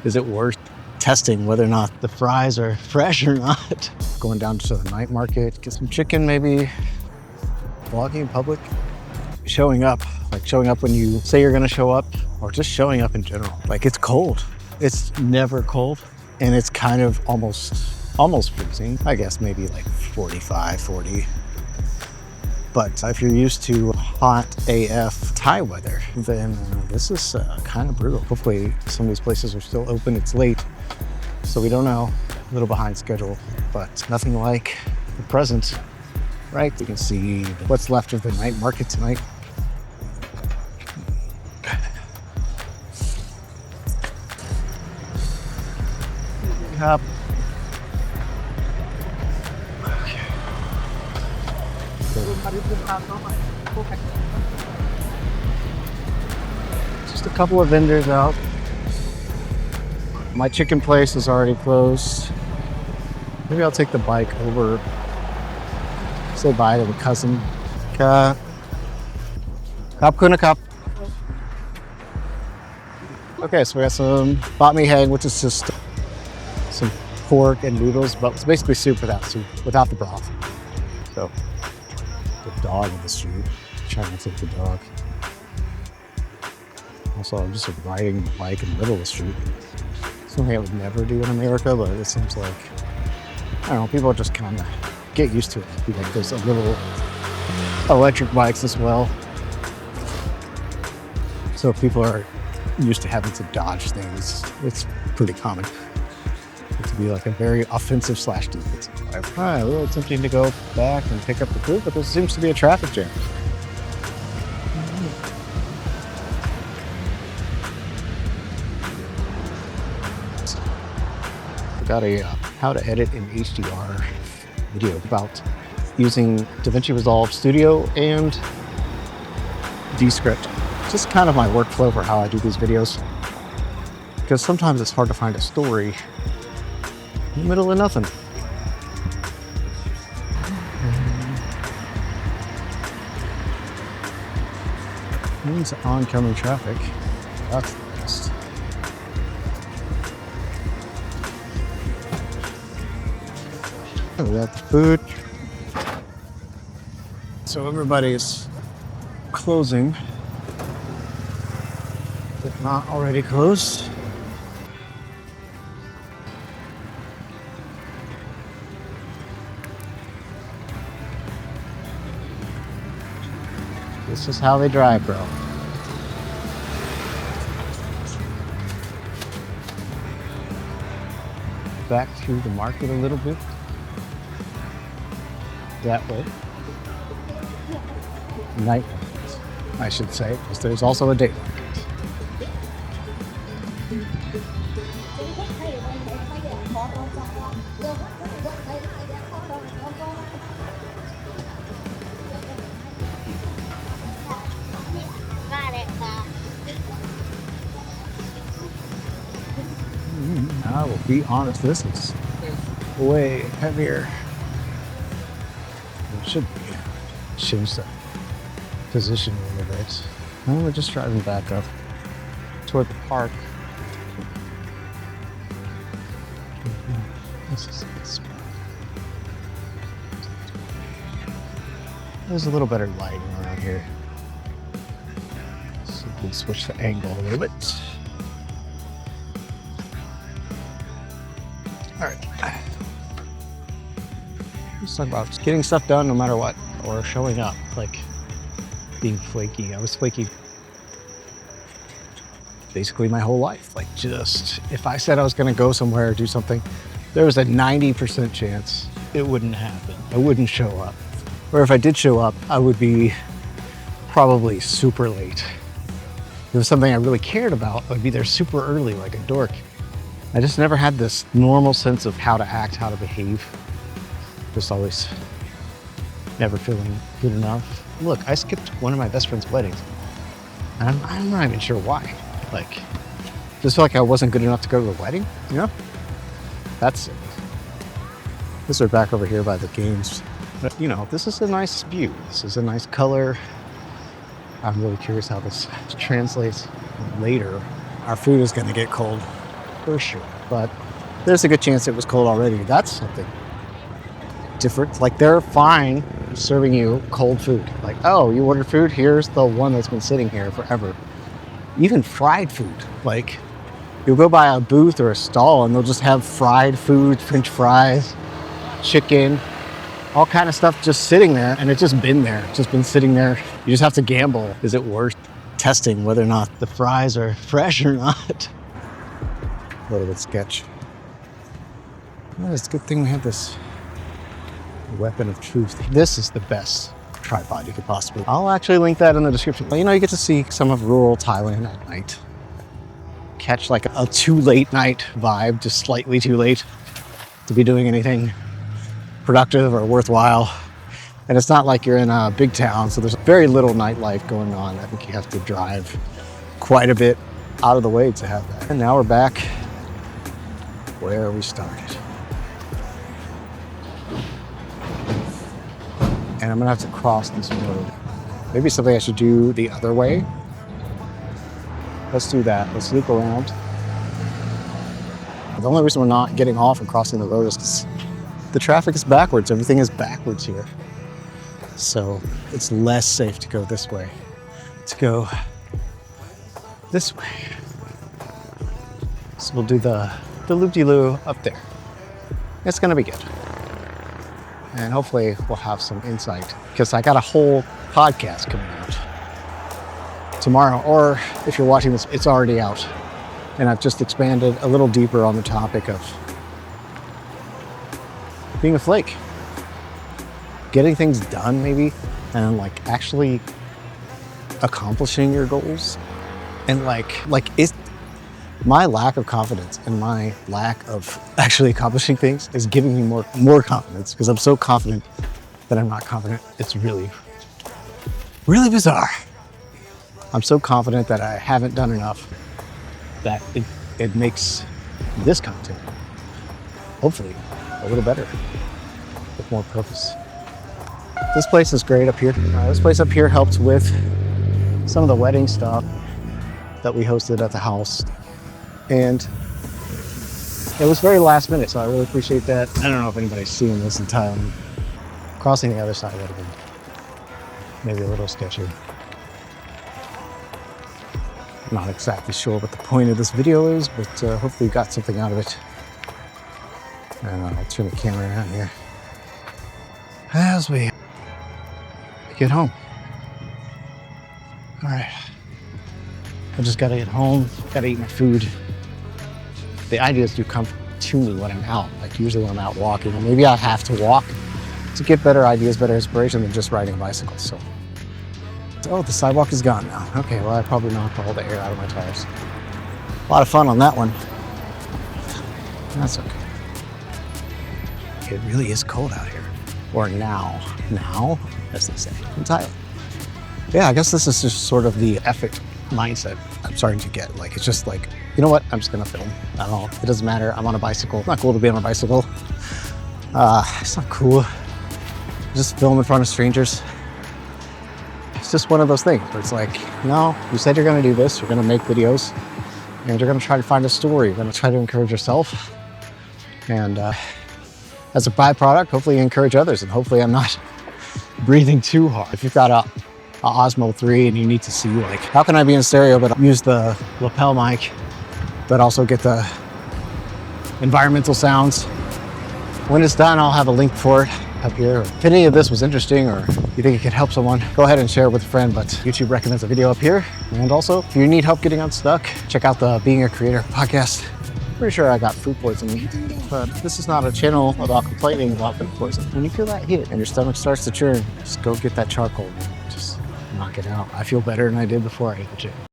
Is it worth testing whether or not the fries are fresh or not? Going down to the night market, get some chicken maybe. Vlogging in public. Showing up, like showing up when you say you're gonna show up, or just showing up in general. Like it's cold. It's never cold. And it's kind of almost freezing. I guess maybe like 45, 40. But if you're used to hot AF Thai weather, then this is kind of brutal. Hopefully some of these places are still open. It's late, so we don't know. A little behind schedule, but nothing like the present, right? You can see what's left of the night market tonight. Up. Just a couple of vendors out. My chicken place is already closed. Maybe I'll take the bike over, say bye to the cousin. Cup kuna cup. Okay, so we got some banh mi hang, which is just some pork and noodles, but it's basically soup, without the broth. So, the dog in the street. Trying to take the dog. Also, I'm just riding the bike in the middle of the street. Something I would never do in America, but it seems like, I don't know, people just kind of get used to it. Like there's a little electric bikes as well. So if people are used to having to dodge things, it's pretty common. To be like a very offensive / defensive drive. A little tempting to go back and pick up the food, but there seems to be a traffic jam. I got a how to edit in HDR video about using DaVinci Resolve Studio and Descript. Just kind of my workflow for how I do these videos. Because sometimes it's hard to find a story in the middle of nothing. Means oncoming traffic. That's the best. We got the food. So everybody's closing, if not already closed. This is how they drive, bro. Back through the market a little bit. That way. Night market, I should say, because there's also a day market. I will be honest, this is way heavier. It should be. Change the position a little bit. And we're just driving back up toward the park. This is a good spot. There's a little better lighting around here. So we can switch the angle a little bit. All right. Let's talk about getting stuff done no matter what, or showing up, like being flaky. I was flaky basically my whole life. Like just, if I said I was gonna go somewhere or do something, there was a 90% chance it wouldn't happen. I wouldn't show up. Or if I did show up, I would be probably super late. If it was something I really cared about, I'd be there super early like a dork. I just never had this normal sense of how to act, how to behave. Just always never feeling good enough. Look, I skipped one of my best friend's weddings. And I'm not even sure why. Like, just feel like I wasn't good enough to go to the wedding, you know? That's it. This is back over here by the games. But, you know, this is a nice view. This is a nice color. I'm really curious how this translates later. Our food is gonna get cold. for sure. But there's a good chance it was cold already. That's something different. Like, they're fine serving you cold food. Like, oh, you ordered food? Here's the one that's been sitting here forever. Even fried food. Like, you'll go by a booth or a stall and they'll just have fried food, French fries, chicken, all kind of stuff just sitting there, and it's just been there. It's just been sitting there. You just have to gamble. Is it worth testing whether or not the fries are fresh or not? A little bit sketch. Well, it's a good thing we have this weapon of truth. This is the best tripod you could possibly. I'll actually link that in the description. You know, you get to see some of rural Thailand at night. Catch like a too late night vibe, just slightly too late to be doing anything productive or worthwhile. And it's not like you're in a big town, so there's very little nightlife going on. I think you have to drive quite a bit out of the way to have that. And now we're back where we started. And I'm gonna have to cross this road. Maybe something I should do the other way. Let's do that. Let's loop around. The only reason we're not getting off and crossing the road is because the traffic is backwards. Everything is backwards here. So it's less safe to go this way. To go this way. So we'll do the loop-de-loo up there. It's gonna be good. And hopefully we'll have some insight, because I got a whole podcast coming out tomorrow, or if you're watching this, it's already out. And I've just expanded a little deeper on the topic of being a flake, getting things done maybe, and like actually accomplishing your goals. And like it's my lack of confidence and my lack of actually accomplishing things is giving me more confidence, because I'm so confident that I'm not confident. It's really bizarre. I'm so confident that I haven't done enough that it makes this content hopefully a little better with more purpose. This place is great up here. This place up here helped with some of the wedding stuff that we hosted at the house. And it was very last minute, so I really appreciate that. I don't know if anybody's seeing this in Thailand. Crossing the other side would have been maybe a little sketchy. I'm not exactly sure what the point of this video is, but hopefully you got something out of it. And I'll turn the camera around here as we get home. All right, I just gotta get home, gotta eat my food. The ideas do come to me when I'm out, like usually when I'm out walking, or maybe I have to walk to get better ideas, better inspiration than just riding a bicycle. So, oh, the sidewalk is gone now. Okay, well, I probably knocked all the air out of my tires. A lot of fun on that one. That's okay. It really is cold out here. Or now, as they say in Thailand. Yeah, I guess this is just sort of the effort mindset I'm starting to get. Like, it's just like, you know what? I'm just gonna film. I don't know. It doesn't matter. I'm on a bicycle. It's not cool to be on a bicycle. It's not cool. Just film in front of strangers. It's just one of those things where it's like, no, you said you're gonna do this. You're gonna make videos, and you're gonna try to find a story. You're gonna try to encourage yourself, and as a byproduct, hopefully you encourage others, and hopefully I'm not breathing too hard. If you've got a Osmo 3 and you need to see, like, how can I be in stereo but use the lapel mic, but also get the environmental sounds? When it's done, I'll have a link for it up here. If any of this was interesting or you think it could help someone, go ahead and share it with a friend, but YouTube recommends a video up here. And also, if you need help getting unstuck, check out the Being a Creator podcast. Pretty sure I got food poisoning, but this is not a channel about complaining about food poisoning. When you feel that hit and your stomach starts to churn, just go get that charcoal and just knock it out. I feel better than I did before I ate the gym.